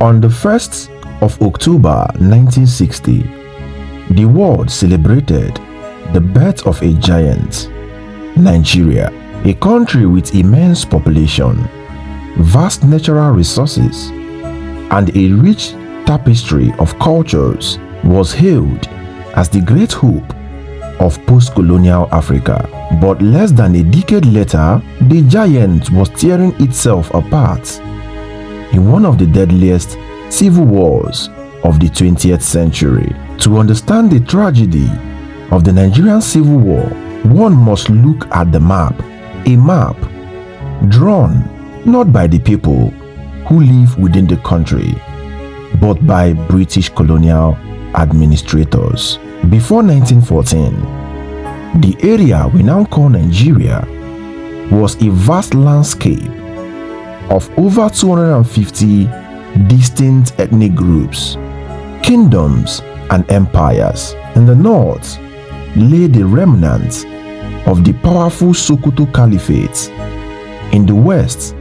On the 1st of October 1960, the world celebrated the birth of a giant, Nigeria, a country with immense population, vast natural resources, and a rich tapestry of cultures, was hailed as the great hope of post-colonial Africa. But less than a decade later, the giant was tearing itself apart in one of the deadliest civil wars of the 20th century. To understand the tragedy of the Nigerian Civil War, one must look at the map, a map drawn not by the people who live within the country, but by British colonial administrators. Before 1914, the area we now call Nigeria was a vast landscape of over 250 distinct ethnic groups, kingdoms, and empires. In the north lay the remnants of the powerful Sokoto Caliphate. In the west,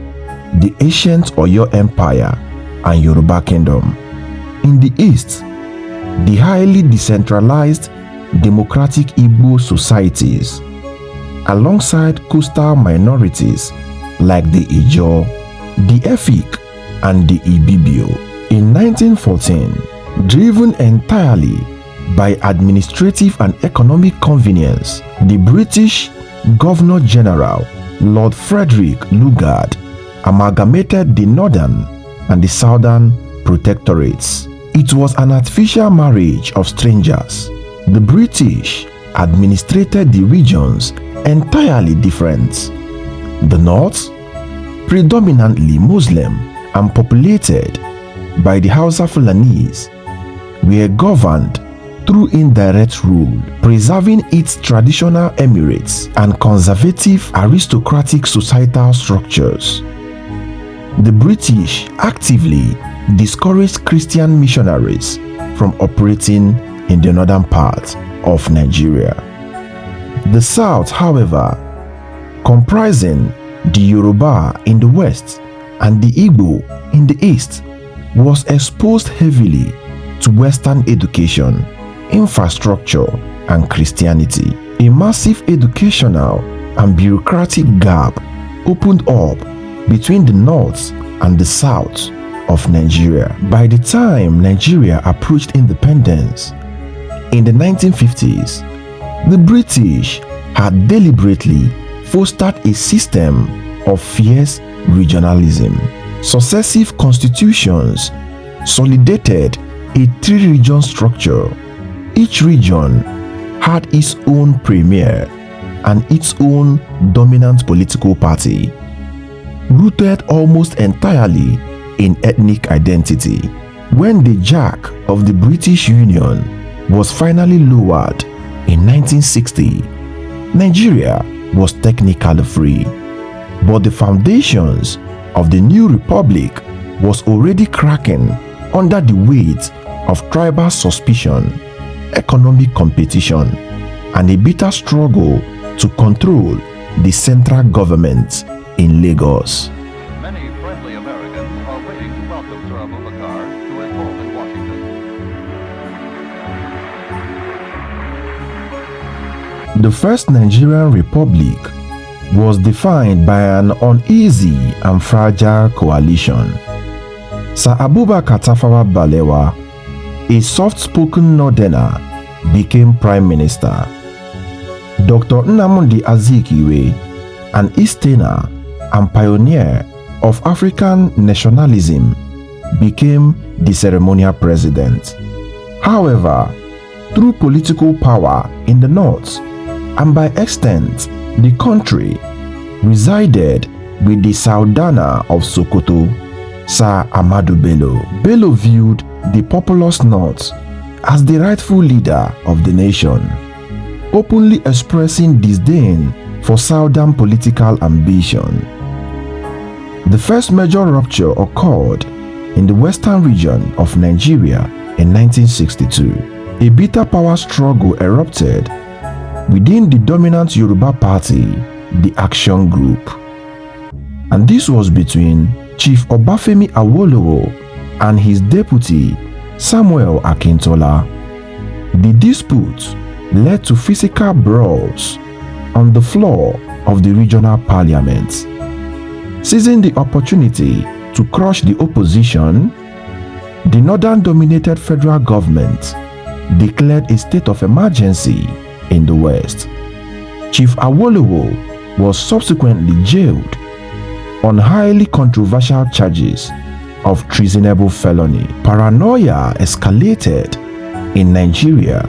the ancient Oyo Empire and Yoruba Kingdom. In the east, the highly decentralized democratic Igbo societies, alongside coastal minorities like the Ijaw, the Efik, and the Ibibio. In 1914, driven entirely by administrative and economic convenience, the British Governor-General Lord Frederick Lugard amalgamated the northern and the southern protectorates. It was an artificial marriage of strangers. The British administrated the regions entirely different. The north, predominantly Muslim and populated by the Hausa Fulanese, were governed through indirect rule, preserving its traditional emirates and conservative aristocratic societal structures. The British actively discouraged Christian missionaries from operating in the northern part of Nigeria. The south, however, comprising the Yoruba in the west and the Igbo in the east, was exposed heavily to Western education, infrastructure, and Christianity. A massive educational and bureaucratic gap opened up between the north and the south of Nigeria. By the time Nigeria approached independence in the 1950s, the British had deliberately fostered a system of fierce regionalism. Successive constitutions consolidated a three-region structure. Each region had its own premier and its own dominant political party, rooted almost entirely in ethnic identity. When the jack of the British Union was finally lowered in 1960, Nigeria was technically free, but the foundations of the new republic was already cracking under the weight of tribal suspicion, economic competition, and a bitter struggle to control the central government in Lagos. Many friendly Americans are waiting to welcome Sir Abubakar to his home in Washington. The first Nigerian republic was defined by an uneasy and fragile coalition. Sir Abubakar Tafawa Balewa, a soft-spoken northerner, became prime minister. Dr. Nnamdi Azikiwe, an Easterner and pioneer of African nationalism, became the ceremonial president. However, through political power in the north, and by extent the country, resided with the Sultana of Sokoto, Sir Ahmadu Bello. Bello viewed the populous north as the rightful leader of the nation, openly expressing disdain for southern political ambition. The first major rupture occurred in the western region of Nigeria in 1962. A bitter power struggle erupted within the dominant Yoruba party, the Action Group. And this was between Chief Obafemi Awolowo and his deputy Samuel Akintola. The dispute led to physical brawls on the floor of the regional parliament. Seizing the opportunity to crush the opposition, the northern-dominated federal government declared a state of emergency in the West. Chief Awolowo was subsequently jailed on highly controversial charges of treasonable felony. Paranoia escalated in Nigeria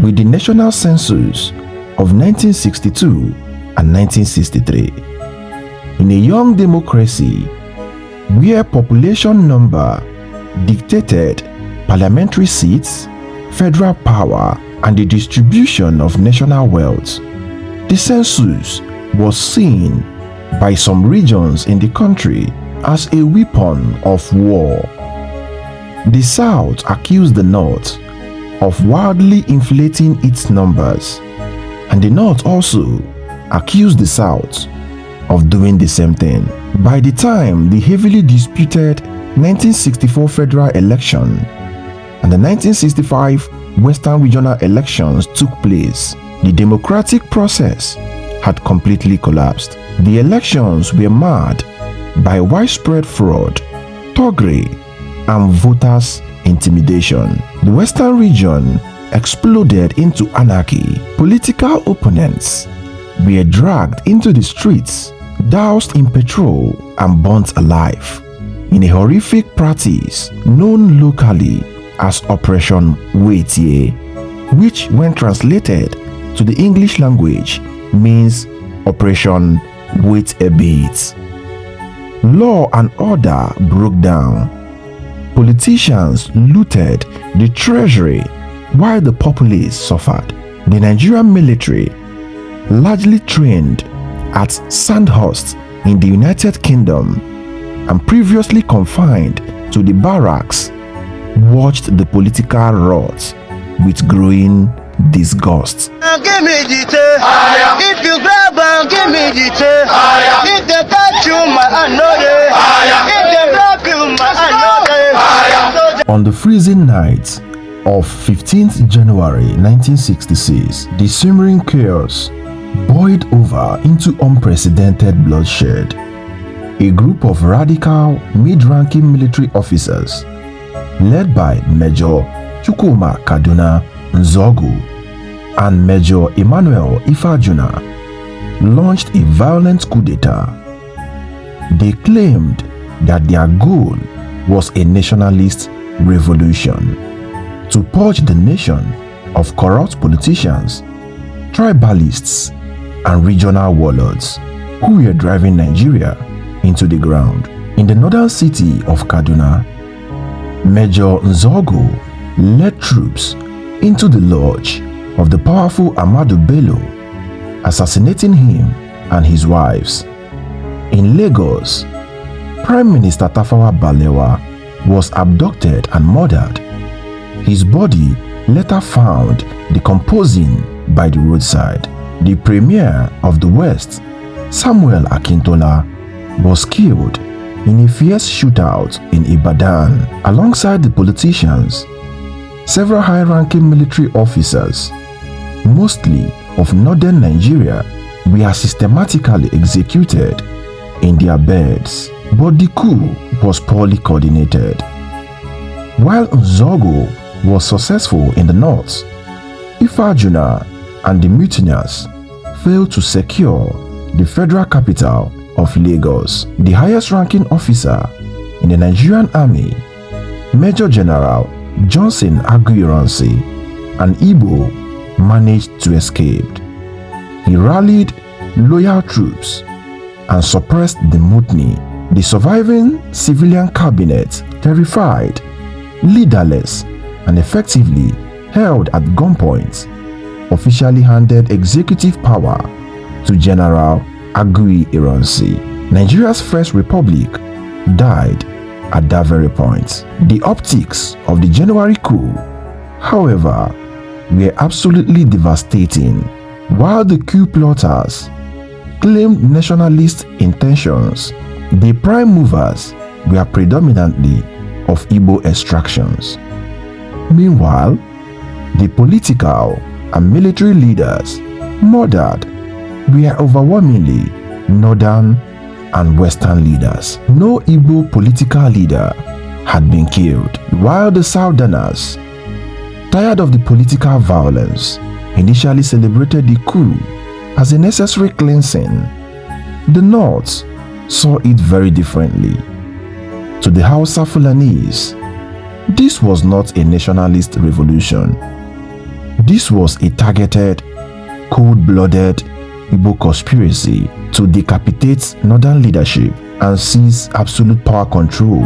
with the national census of 1962 and 1963. In a young democracy where population number dictated parliamentary seats, federal power, and the distribution of national wealth, the census was seen by some regions in the country as a weapon of war. The South accused the North of wildly inflating its numbers, and the North also accused the South of doing the same thing. By the time the heavily disputed 1964 federal election and the 1965 Western regional elections took place, the democratic process had completely collapsed. The elections were marred by widespread fraud, thuggery, and voters' intimidation. The Western region exploded into anarchy. Political opponents were dragged into the streets, doused in petrol, and burnt alive in a horrific practice known locally as Operation Waitie, which, when translated to the English language, means Operation Wait a Bit. Law and order broke down. Politicians looted the treasury while the populace suffered. The Nigerian military, largely trained at Sandhurst in the United Kingdom and previously confined to the barracks, watched the political rot with growing disgust. Give me the tail. If you grab and give me the tail. If they touch you, my another. If they rock you, my another. On the freezing night of 15th January 1966, the simmering chaos boiled over into unprecedented bloodshed. A group of radical, mid-ranking military officers, led by Major Chukwuma Kaduna Nzogu and Major Emmanuel Ifajuna, launched a violent coup d'etat. They claimed that their goal was a nationalist revolution to purge the nation of corrupt politicians, tribalists, and regional warlords who were driving Nigeria into the ground. In the northern city of Kaduna, Major Nzogu led troops into the lodge of the powerful Ahmadu Bello, assassinating him and his wives. In Lagos, Prime Minister Tafawa Balewa was abducted and murdered. His body later found decomposing by the roadside. The Premier of the West, Samuel Akintola, was killed in a fierce shootout in Ibadan. Alongside the politicians, several high-ranking military officers, mostly of northern Nigeria, were systematically executed in their beds. But the coup was poorly coordinated. While Nzogu was successful in the north, Ifajuna and the mutineers failed to secure the federal capital of Lagos. The highest-ranking officer in the Nigerian army, Major General Johnson Aguiyi, an Igbo, managed to escape. He rallied loyal troops and suppressed the mutiny. The surviving civilian cabinet, terrified, leaderless, and effectively held at gunpoint, officially handed executive power to General Aguiyi. Nigeria's First Republic died at that very point. The optics of the January coup, however, were absolutely devastating. While the coup plotters claimed nationalist intentions, the prime movers were predominantly of Igbo extractions. Meanwhile, the political and military leaders murdered were overwhelmingly northern and western leaders. No Igbo political leader had been killed, while the southerners, tired of the political violence, initially celebrated the coup as a necessary cleansing. The north saw it very differently. To the Hausa Fulanese, this was not a nationalist revolution. This was a targeted, cold-blooded Igbo conspiracy to decapitate northern leadership and seize absolute power control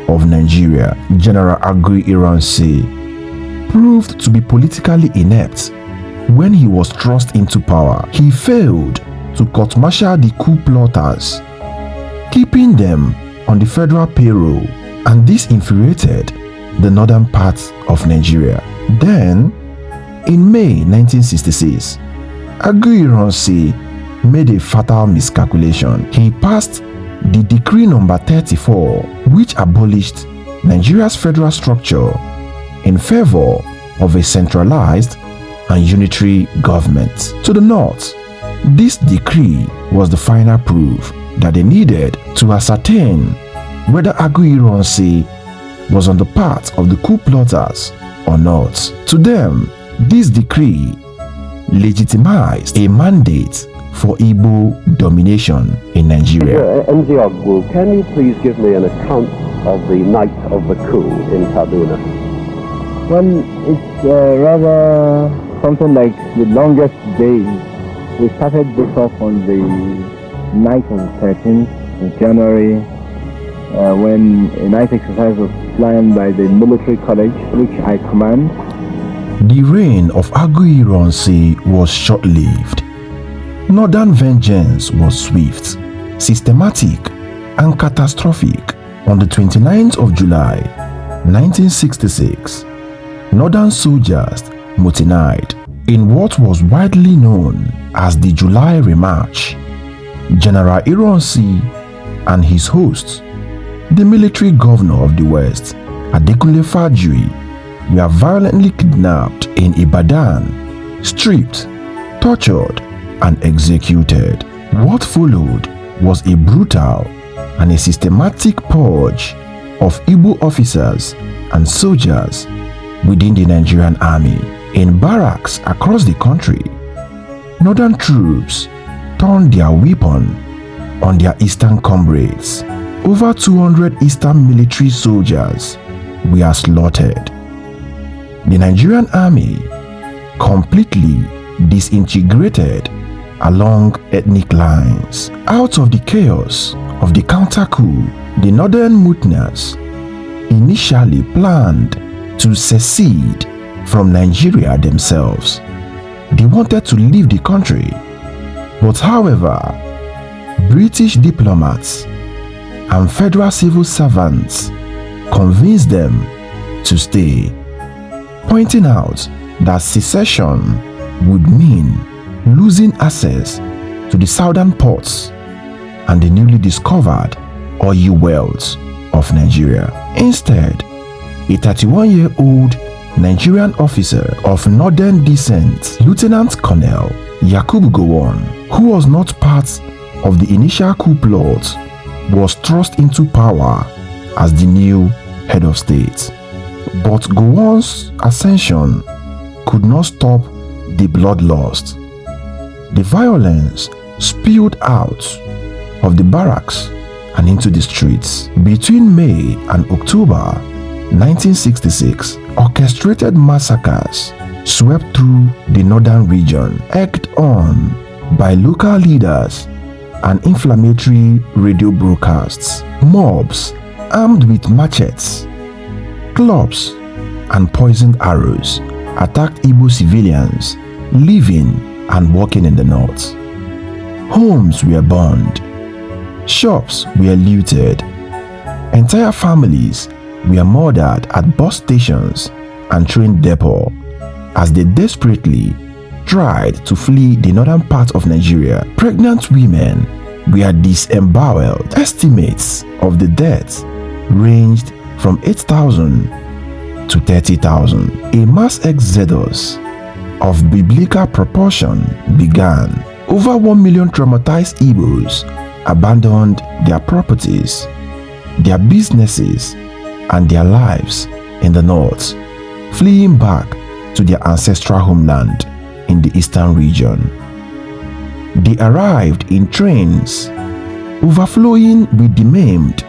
of Nigeria. General Agui Ironsi proved to be politically inept when he was thrust into power. He failed to court-martial the coup plotters, keeping them on the federal payroll, and this infuriated the northern part of Nigeria. Then, in May 1966, Agui Ironsi made a fatal miscalculation. He passed the Decree Number 34, which abolished Nigeria's federal structure in favor of a centralized and unitary government. To the north, this decree was the final proof that they needed to ascertain whether Agui Ironsi was on the part of the coup plotters or not. To them, this decree legitimized a mandate for Igbo domination in Nigeria. MZ Ogbu, can you please give me an account of the night of the coup in Kaduna? Well, it's rather something like the longest days. We started this off on the night of the 13th of January, when a night exercise was planned by the military college, which I command. The reign of Agui Ironsi was short-lived. Northern vengeance was swift, systematic, and catastrophic. On the 29th of July, 1966, Northern soldiers mutinied in what was widely known as the July Remarch. General Ironsi and his hosts, the military governor of the West, Adekunle Fajuri, were violently kidnapped in Ibadan, stripped, tortured, and executed. What followed was a brutal and a systematic purge of Igbo officers and soldiers within the Nigerian army. In barracks across the country, northern troops turned their weapon on their eastern comrades. Over 200 eastern military soldiers were slaughtered. The Nigerian army completely disintegrated along ethnic lines. Out of the chaos of the counter-coup, the northern mutineers initially planned to secede from Nigeria themselves. They wanted to leave the country, but however, British diplomats and federal civil servants convinced them to stay, pointing out that secession would mean losing access to the southern ports and the newly discovered oil wells of Nigeria. Instead, a 31-year-old Nigerian officer of northern descent, Lieutenant Colonel Yakubu Gowon, who was not part of the initial coup plot, was thrust into power as the new head of state. But Gowon's ascension could not stop the bloodlust. The violence spilled out of the barracks and into the streets. Between May and October 1966, orchestrated massacres swept through the northern region, egged on by local leaders and inflammatory radio broadcasts. Mobs armed with machetes, clubs, and poisoned arrows attacked Igbo civilians living and working in the north. Homes were burned, shops were looted, entire families were murdered at bus stations and train depot as they desperately tried to flee the northern part of Nigeria. Pregnant women were disemboweled. Estimates of the deaths ranged from 8,000 to 30,000. A mass exodus of biblical proportion began. Over 1 million traumatized Igbos abandoned their properties, their businesses, and their lives in the north, fleeing back to their ancestral homeland in the eastern region. They arrived in trains, overflowing with the maimed,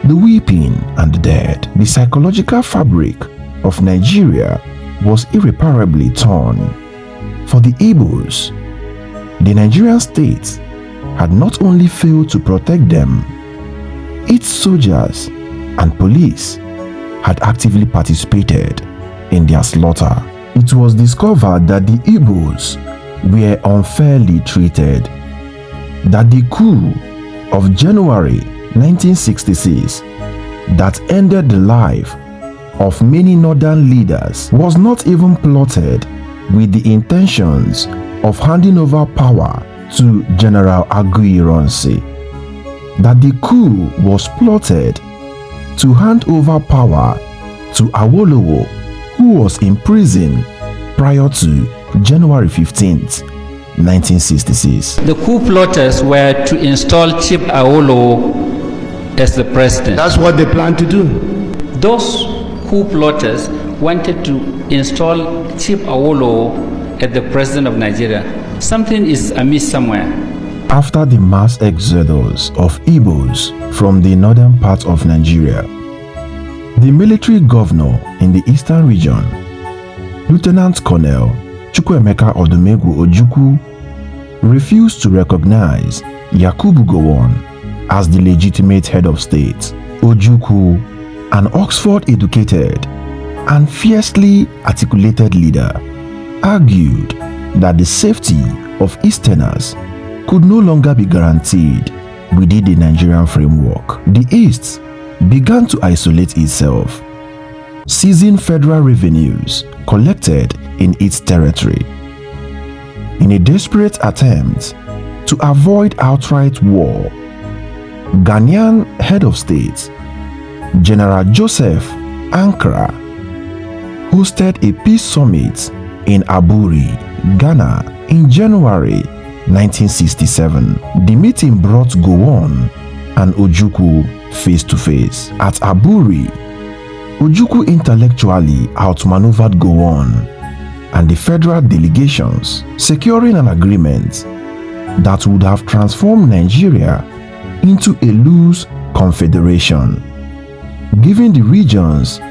the weeping, and the dead. The psychological fabric of Nigeria was irreparably torn. For the Igbos, the Nigerian state had not only failed to protect them, its soldiers and police had actively participated in their slaughter. It was discovered that the Igbos were unfairly treated, that the coup of January 1966 that ended the life of many northern leaders was not even plotted with the intentions of handing over power to General Aguiyi-Ironsi, that the coup was plotted to hand over power to Awolowo, who was in prison prior to January 15th, 1966. The coup plotters were to install Chief Awolowo as the president. That's what they plan to do. Those coup plotters wanted to install Chief Awolowo as the president of Nigeria. Something is amiss somewhere. After the mass exodus of Igbos from the northern part of Nigeria, the military governor in the eastern region, Lieutenant Colonel Chukwuemeka Odumegwu Ojukwu, refused to recognize Yakubu Gowon as the legitimate head of state. Ojukwu, an Oxford-educated and fiercely articulated leader, argued that the safety of Easterners could no longer be guaranteed within the Nigerian framework. The East began to isolate itself, seizing federal revenues collected in its territory. In a desperate attempt to avoid outright war, Ghanaian head of state General Joseph Ankara hosted a peace summit in Aburi, Ghana in January 1967. The meeting brought Gowon and Ojukwu face to face. At Aburi, Ojukwu intellectually outmaneuvered Gowon and the federal delegations, securing an agreement that would have transformed Nigeria into a loose confederation, giving the regions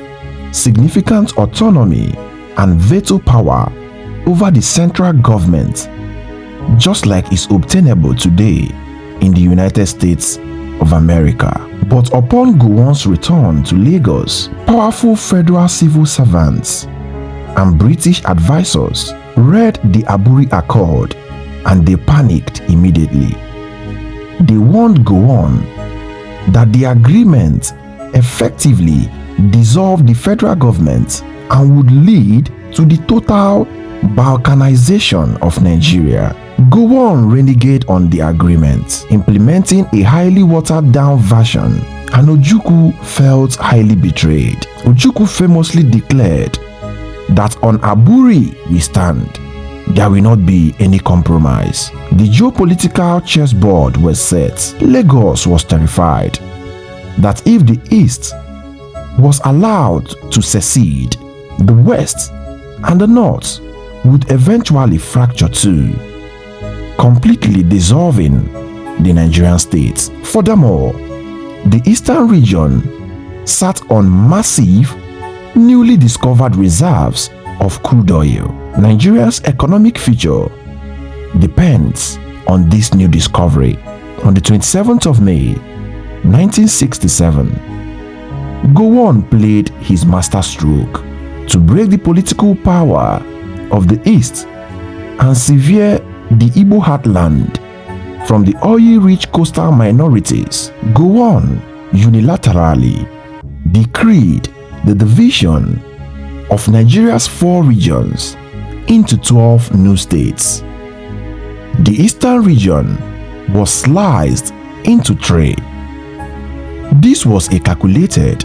significant autonomy and veto power over the central government, just like is obtainable today in the United States of America. But upon Gowon's return to Lagos, powerful federal civil servants and British advisors read the Aburi Accord and they panicked immediately. They warned Gowon that the agreement effectively dissolved the federal government and would lead to the total balkanization of Nigeria. Gowon reneged on the agreement, implementing a highly watered down version, and Ojukwu felt highly betrayed. Ojukwu famously declared that on Aburi we stand, there will not be any compromise. The geopolitical chessboard was set. Lagos was terrified that if the East was allowed to secede, the West and the North would eventually fracture too, completely dissolving the Nigerian state. Furthermore, the eastern region sat on massive, newly discovered reserves of crude oil. Nigeria's economic future depends on this new discovery. On the 27th of May, 1967, Gowon played his masterstroke to break the political power of the East and sever the Igbo heartland from the oil-rich coastal minorities. Gowon unilaterally decreed the division of Nigeria's 4 regions into 12 new states. The eastern region was sliced into 3. This was a calculated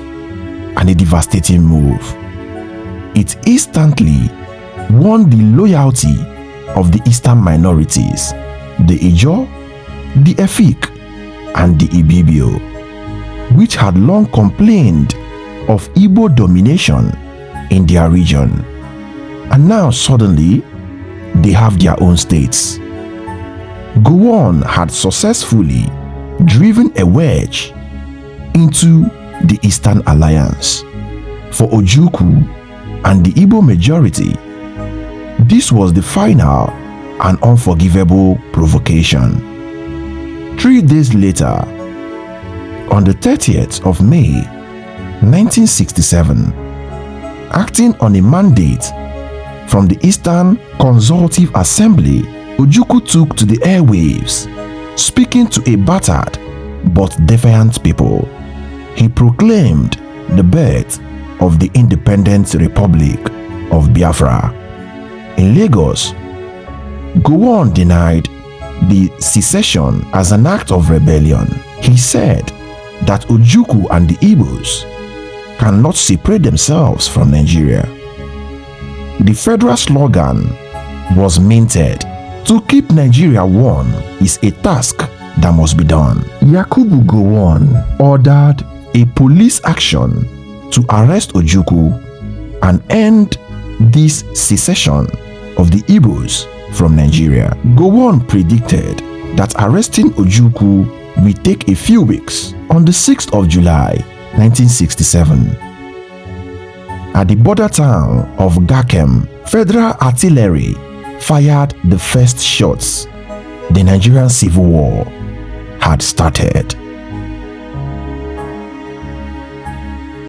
and a devastating move. It instantly won the loyalty of the eastern minorities, the Ijaw, the Efik, and the Ibibio, which had long complained of Igbo domination in their region. And now suddenly, they have their own states. Gowon had successfully driven a wedge into the Eastern Alliance. For Ojukwu and the Igbo majority, this was the final and unforgivable provocation. 3 days later, on the 30th of May 1967, acting on a mandate from the Eastern Consultative Assembly, Ojukwu took to the airwaves, speaking to a battered but defiant people. He proclaimed the birth of the Independent Republic of Biafra. In Lagos, Gowon denied the secession as an act of rebellion. He said that Ojukwu and the Igbos cannot separate themselves from Nigeria. The federal slogan was minted: "To keep Nigeria one is a task that must be done." Yakubu Gowon ordered a police action to arrest Ojukwu and end this secession of the Igbos from Nigeria. Gowon predicted that arresting Ojukwu will take a few weeks. On the 6th of July 1967, at the border town of Gakem, federal artillery fired the first shots. The Nigerian Civil War had started.